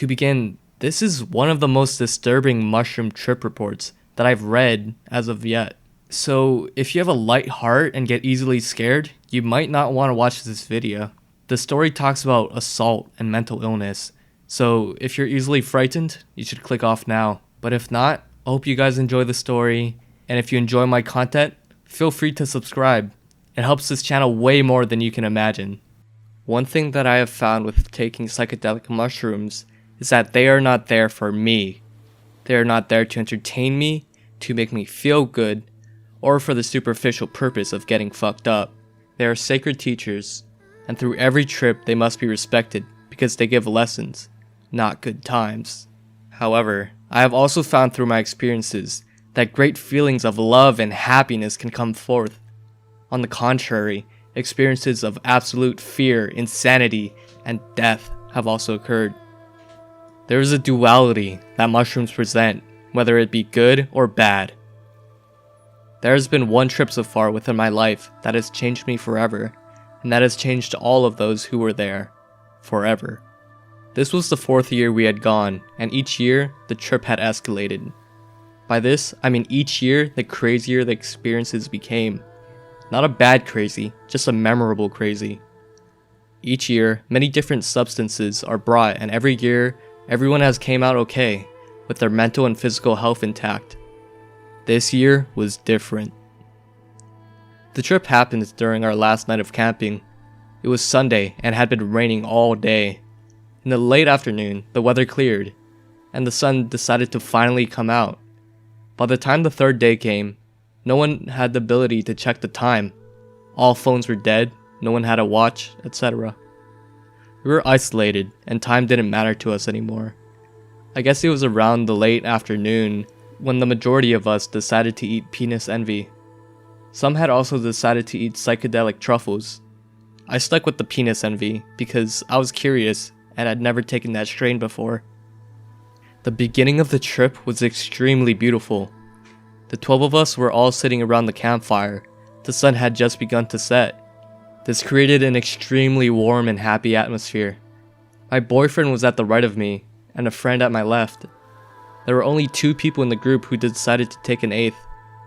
To begin, this is one of the most disturbing mushroom trip reports that I've read as of yet. So if you have a light heart and get easily scared, you might not want to watch this video. The story talks about assault and mental illness, so if you're easily frightened, you should click off now. But if not, I hope you guys enjoy the story, and if you enjoy my content, feel free to subscribe. It helps this channel way more than you can imagine. One thing that I have found with taking psychedelic mushrooms is that they are not there for me. They are not there to entertain me, to make me feel good, or for the superficial purpose of getting fucked up. They are sacred teachers, and through every trip they must be respected because they give lessons, not good times. However, I have also found through my experiences that great feelings of love and happiness can come forth. On the contrary, experiences of absolute fear, insanity, and death have also occurred. There is a duality that mushrooms present, whether it be good or bad. There has been one trip so far within my life that has changed me forever, and that has changed all of those who were there, forever. This was the 4th year we had gone, and each year, the trip had escalated. By this, I mean each year, the crazier the experiences became. Not a bad crazy, just a memorable crazy. Each year, many different substances are brought, and every year, everyone has came out okay, with their mental and physical health intact. This year was different. The trip happened during our last night of camping. It was Sunday and had been raining all day. In the late afternoon, the weather cleared, and the sun decided to finally come out. By the time the 3rd day came, no one had the ability to check the time. All phones were dead, no one had a watch, etc. We were isolated, and time didn't matter to us anymore. I guess it was around the late afternoon when the majority of us decided to eat penis envy. Some had also decided to eat psychedelic truffles. I stuck with the penis envy because I was curious and had never taken that strain before. The beginning of the trip was extremely beautiful. The 12 of us were all sitting around the campfire. The sun had just begun to set. This created an extremely warm and happy atmosphere. My boyfriend was at the right of me, and a friend at my left. There were only 2 people in the group who decided to take an eighth.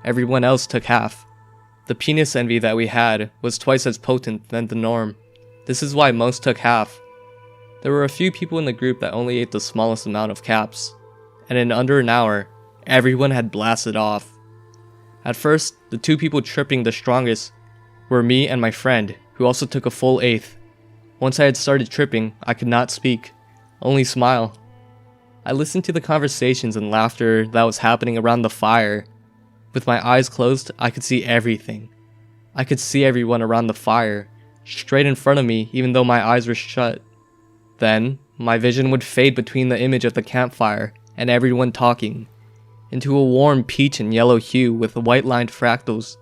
Everyone else took half. The penis envy that we had was twice as potent than the norm. This is why most took half. There were a few people in the group that only ate the smallest amount of caps, and in under an hour, everyone had blasted off. At first, the 2 people tripping the strongest were me and my friend, who also took a full eighth. Once I had started tripping, I could not speak, only smile. I listened to the conversations and laughter that was happening around the fire. With my eyes closed, I could see everything. I could see everyone around the fire, straight in front of me even though my eyes were shut. Then, my vision would fade between the image of the campfire and everyone talking, into a warm peach and yellow hue with white-lined fractals.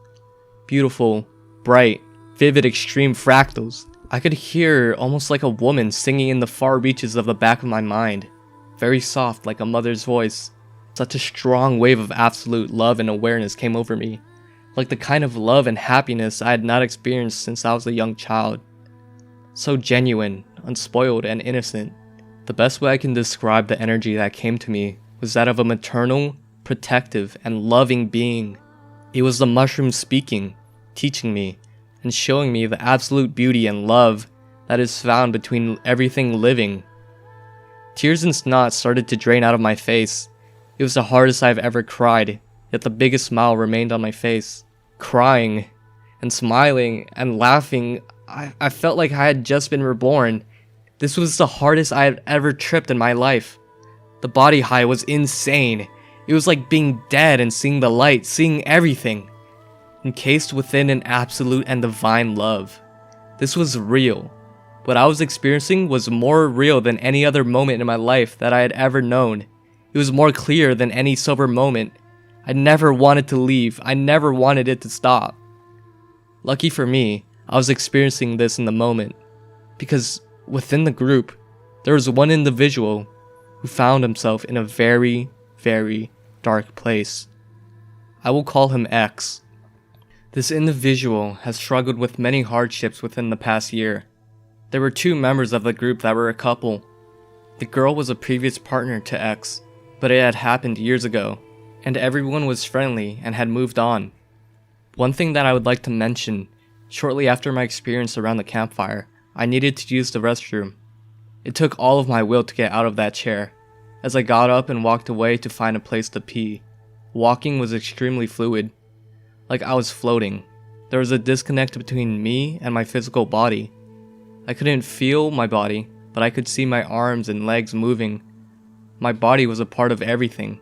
Beautiful, bright, vivid extreme fractals. I could hear almost like a woman singing in the far reaches of the back of my mind. Very soft like a mother's voice. Such a strong wave of absolute love and awareness came over me, like the kind of love and happiness I had not experienced since I was a young child. So genuine, unspoiled, and innocent. The best way I can describe the energy that came to me was that of a maternal, protective, and loving being. It was the mushroom speaking, teaching me, and showing me the absolute beauty and love that is found between everything living. Tears and snot started to drain out of my face. It was the hardest I've ever cried, yet the biggest smile remained on my face. Crying, and smiling, and laughing, I felt like I had just been reborn. This was the hardest I had ever tripped in my life. The body high was insane. It was like being dead and seeing the light, seeing everything, encased within an absolute and divine love. This was real. What I was experiencing was more real than any other moment in my life that I had ever known. It was more clear than any sober moment. I never wanted to leave. I never wanted it to stop. Lucky for me, I was experiencing this in the moment, because within the group, there was one individual who found himself in a very, very dark place. I will call him X. This individual has struggled with many hardships within the past year. There were 2 members of the group that were a couple. The girl was a previous partner to X, but it had happened years ago, and everyone was friendly and had moved on. One thing that I would like to mention, shortly after my experience around the campfire, I needed to use the restroom. It took all of my will to get out of that chair, as I got up and walked away to find a place to pee. Walking was extremely fluid, like I was floating. There was a disconnect between me and my physical body. I couldn't feel my body, but I could see my arms and legs moving. My body was a part of everything,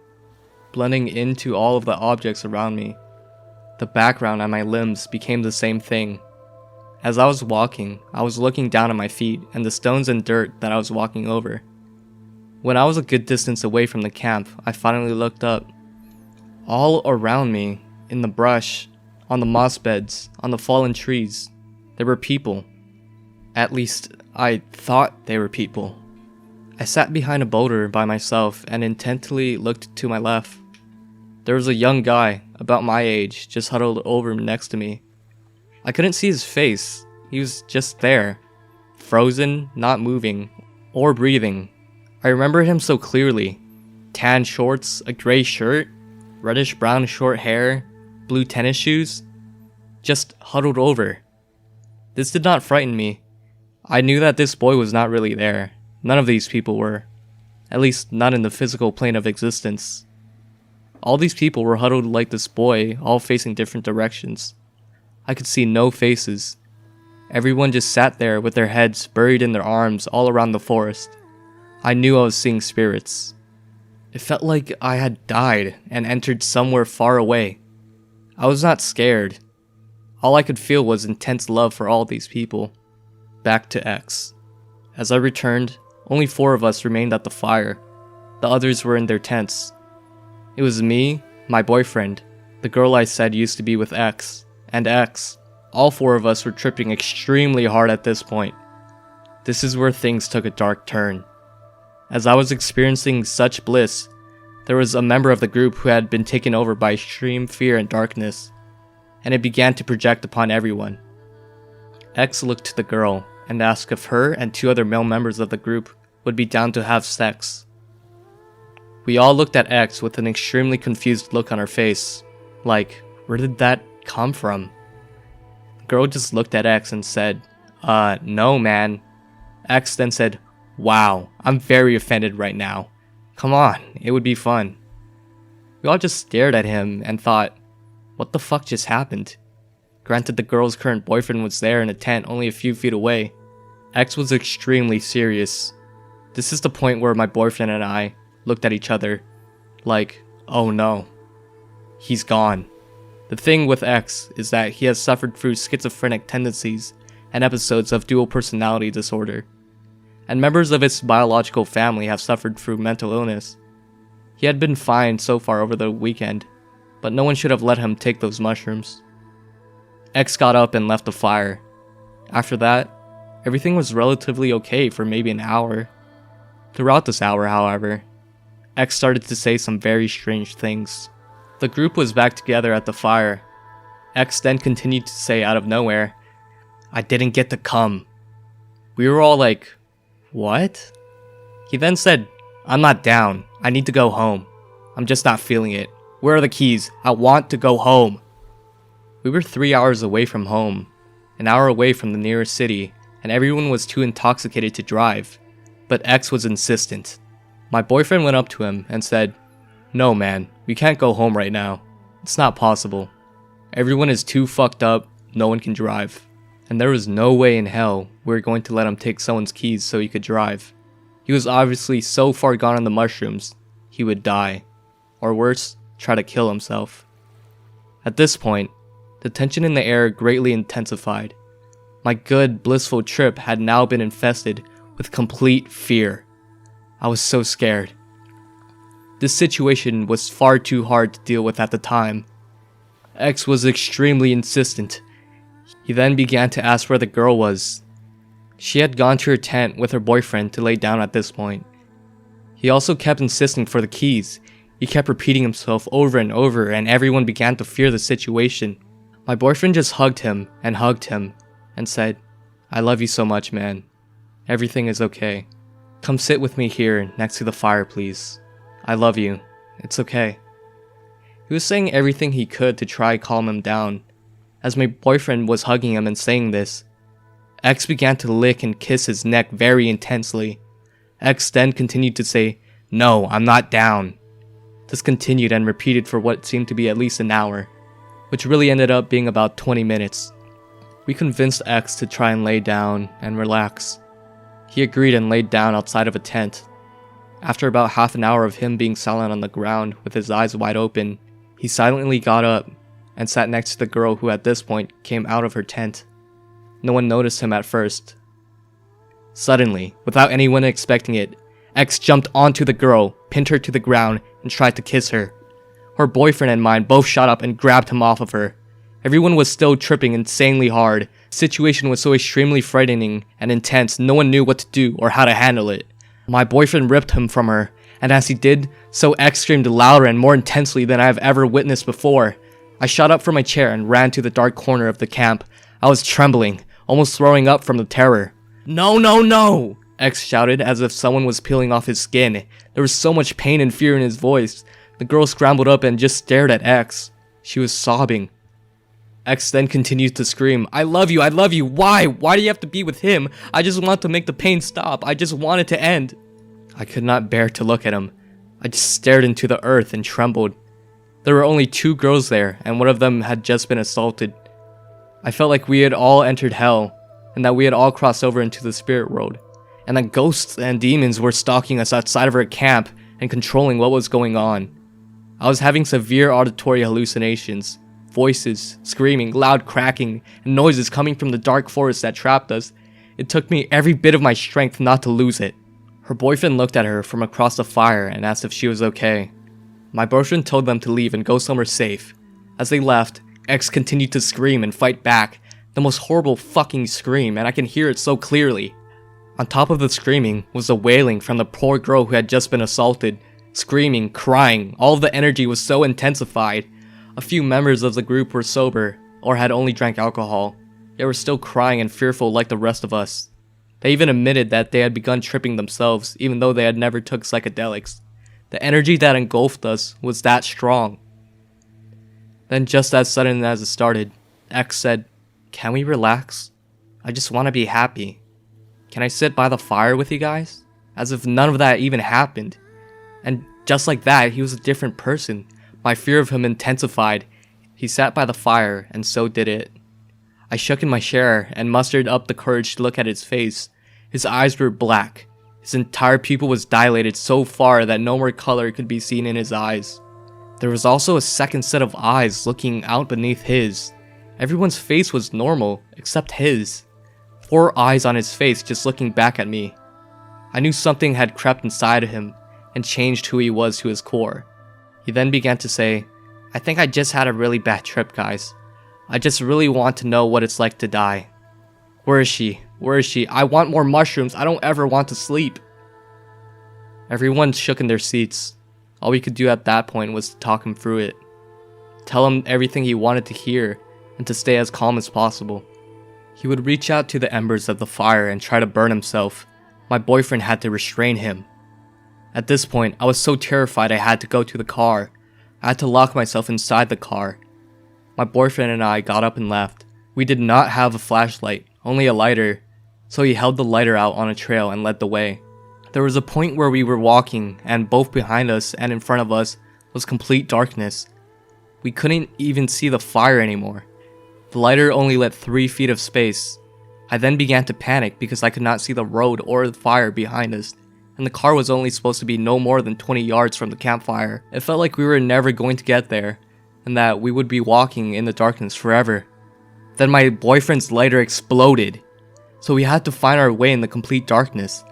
blending into all of the objects around me. The background and my limbs became the same thing. As I was walking, I was looking down at my feet and the stones and dirt that I was walking over. When I was a good distance away from the camp, I finally looked up. All around me, in the brush, on the moss beds, on the fallen trees, there were people. At least, I thought they were people. I sat behind a boulder by myself and intently looked to my left. There was a young guy, about my age, just huddled over next to me. I couldn't see his face. He was just there, frozen, not moving, or breathing. I remember him so clearly. Tan shorts, a gray shirt, reddish-brown short hair, blue tennis shoes, just huddled over. This did not frighten me. I knew that this boy was not really there. None of these people were. At least not in the physical plane of existence. All these people were huddled like this boy, all facing different directions. I could see no faces. Everyone just sat there with their heads buried in their arms all around the forest. I knew I was seeing spirits. It felt like I had died and entered somewhere far away. I was not scared. All I could feel was intense love for all these people. Back to X. As I returned, only 4 of us remained at the fire. The others were in their tents. It was me, my boyfriend, the girl I said used to be with X, and X. All 4 of us were tripping extremely hard at this point. This is where things took a dark turn. As I was experiencing such bliss, there was a member of the group who had been taken over by extreme fear and darkness, and it began to project upon everyone. X looked to the girl and asked if her and 2 other male members of the group would be down to have sex. We all looked at X with an extremely confused look on her face, like, where did that come from? The girl just looked at X and said, no man. X then said, wow, I'm very offended right now. Come on, it would be fun. We all just stared at him and thought, what the fuck just happened? Granted, the girl's current boyfriend was there in a tent only a few feet away. X was extremely serious. This is the point where my boyfriend and I looked at each other like, oh no, he's gone. The thing with X is that he has suffered through schizophrenic tendencies and episodes of dual personality disorder, and members of his biological family have suffered through mental illness. He had been fine so far over the weekend, but no one should have let him take those mushrooms. X got up and left the fire. After that, everything was relatively okay for maybe an hour. Throughout this hour, however, X started to say some very strange things. The group was back together at the fire. X then continued to say out of nowhere, I didn't get to come. We were all like, what? He then said, I'm not down. I need to go home. I'm just not feeling it. Where are the keys? I want to go home. We were 3 hours away from home, an hour away from the nearest city, and everyone was too intoxicated to drive. But X was insistent. My boyfriend went up to him and said, no man, we can't go home right now. It's not possible. Everyone is too fucked up, no one can drive. And there was no way in hell we were going to let him take someone's keys so he could drive. He was obviously so far gone on the mushrooms, he would die. Or worse, try to kill himself. At this point, the tension in the air greatly intensified. My good, blissful trip had now been infested with complete fear. I was so scared. This situation was far too hard to deal with at the time. X was extremely insistent. He then began to ask where the girl was. She had gone to her tent with her boyfriend to lay down at this point. He also kept insisting for the keys. He kept repeating himself over and over, and everyone began to fear the situation. My boyfriend just hugged him and said, I love you so much, man. Everything is okay. Come sit with me here next to the fire, please. I love you. It's okay. He was saying everything he could to try calm him down. As my boyfriend was hugging him and saying this, X began to lick and kiss his neck very intensely. X then continued to say, "No, I'm not down." This continued and repeated for what seemed to be at least an hour, which really ended up being about 20 minutes. We convinced X to try and lay down and relax. He agreed and laid down outside of a tent. After about half an hour of him being silent on the ground with his eyes wide open, he silently got up and sat next to the girl who at this point came out of her tent. No one noticed him at first. Suddenly, without anyone expecting it, X jumped onto the girl, pinned her to the ground, and tried to kiss her. Her boyfriend and mine both shot up and grabbed him off of her. Everyone was still tripping insanely hard. The situation was so extremely frightening and intense, no one knew what to do or how to handle it. My boyfriend ripped him from her, and as he did, so X screamed louder and more intensely than I have ever witnessed before. I shot up from my chair and ran to the dark corner of the camp. I was trembling, almost throwing up from the terror. "No, no, no!" X shouted as if someone was peeling off his skin. There was so much pain and fear in his voice. The girl scrambled up and just stared at X. She was sobbing. X then continued to scream, I love you, why? Why do you have to be with him? I just want to make the pain stop, I just want it to end." I could not bear to look at him. I just stared into the earth and trembled. There were only 2 girls there, and one of them had just been assaulted. I felt like we had all entered hell, and that we had all crossed over into the spirit world, and that ghosts and demons were stalking us outside of our camp and controlling what was going on. I was having severe auditory hallucinations. Voices, screaming, loud cracking, and noises coming from the dark forest that trapped us. It took me every bit of my strength not to lose it. Her boyfriend looked at her from across the fire and asked if she was okay. My boyfriend told them to leave and go somewhere safe. As they left, X continued to scream and fight back. The most horrible fucking scream, and I can hear it so clearly. On top of the screaming was the wailing from the poor girl who had just been assaulted. Screaming, crying, all of the energy was so intensified. A few members of the group were sober, or had only drank alcohol. They were still crying and fearful like the rest of us. They even admitted that they had begun tripping themselves, even though they had never took psychedelics. The energy that engulfed us was that strong. Then just as sudden as it started, X said, "Can we relax? I just want to be happy. Can I sit by the fire with you guys?" As if none of that even happened. And just like that, he was a different person. My fear of him intensified. He sat by the fire, and so did it. I shook in my chair and mustered up the courage to look at his face. His eyes were black. His entire pupil was dilated so far that no more color could be seen in his eyes. There was also a second set of eyes looking out beneath his. Everyone's face was normal, except his. 4 eyes on his face just looking back at me. I knew something had crept inside of him and changed who he was to his core. He then began to say, "I think I just had a really bad trip, guys. I just really want to know what it's like to die. Where is she? Where is she? I want more mushrooms. I don't ever want to sleep." Everyone shook in their seats. All we could do at that point was to talk him through it. Tell him everything he wanted to hear, and to stay as calm as possible. He would reach out to the embers of the fire and try to burn himself. My boyfriend had to restrain him. At this point, I was so terrified I had to go to the car. I had to lock myself inside the car. My boyfriend and I got up and left. We did not have a flashlight, only a lighter, so he held the lighter out on a trail and led the way. There was a point where we were walking, and both behind us and in front of us was complete darkness. We couldn't even see the fire anymore. The lighter only lit 3 feet of space. I then began to panic because I could not see the road or the fire behind us, and the car was only supposed to be no more than 20 yards from the campfire. It felt like we were never going to get there, and that we would be walking in the darkness forever. Then my boyfriend's lighter exploded, so we had to find our way in the complete darkness.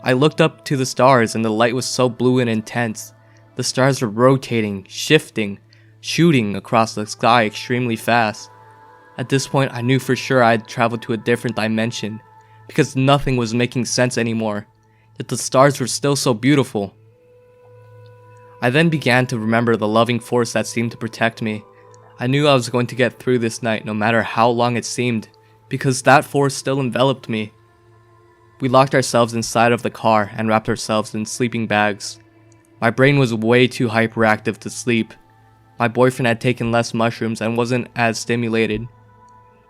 I looked up to the stars and the light was so blue and intense. The stars were rotating, shifting, shooting across the sky extremely fast. At this point, I knew for sure I had traveled to a different dimension, because nothing was making sense anymore, yet the stars were still so beautiful. I then began to remember the loving force that seemed to protect me. I knew I was going to get through this night no matter how long it seemed, because that force still enveloped me. We locked ourselves inside of the car and wrapped ourselves in sleeping bags. My brain was way too hyperactive to sleep. My boyfriend had taken less mushrooms and wasn't as stimulated.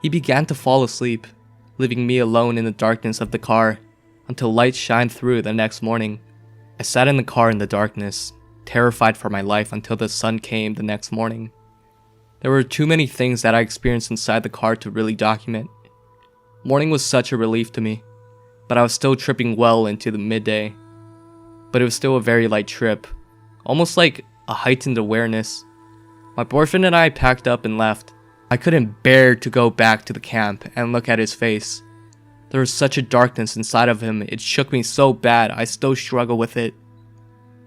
He began to fall asleep, leaving me alone in the darkness of the car until light shined through the next morning. I sat in the car in the darkness, terrified for my life until the sun came the next morning. There were too many things that I experienced inside the car to really document. Morning was such a relief to me, but I was still tripping well into the midday. But it was still a very light trip, almost like a heightened awareness. My boyfriend and I packed up and left. I couldn't bear to go back to the camp and look at his face. There was such a darkness inside of him, it shook me so bad I still struggle with it.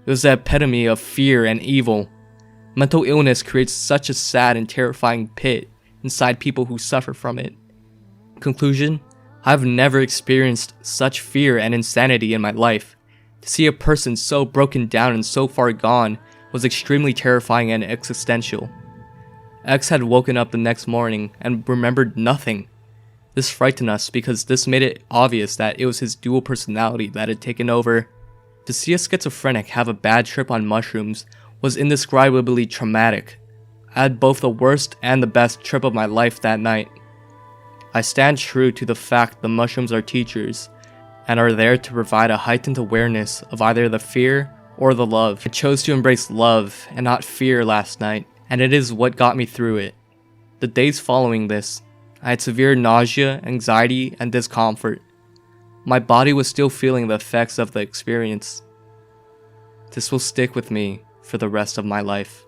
It was the epitome of fear and evil. Mental illness creates such a sad and terrifying pit inside people who suffer from it. Conclusion: I've never experienced such fear and insanity in my life. To see a person so broken down and so far gone was extremely terrifying and existential. X had woken up the next morning and remembered nothing. This frightened us because this made it obvious that it was his dual personality that had taken over. To see a schizophrenic have a bad trip on mushrooms was indescribably traumatic. I had both the worst and the best trip of my life that night. I stand true to the fact the mushrooms are teachers and are there to provide a heightened awareness of either the fear or the love. I chose to embrace love and not fear last night, and it is what got me through it. The days following this, I had severe nausea, anxiety, and discomfort. My body was still feeling the effects of the experience. This will stick with me for the rest of my life.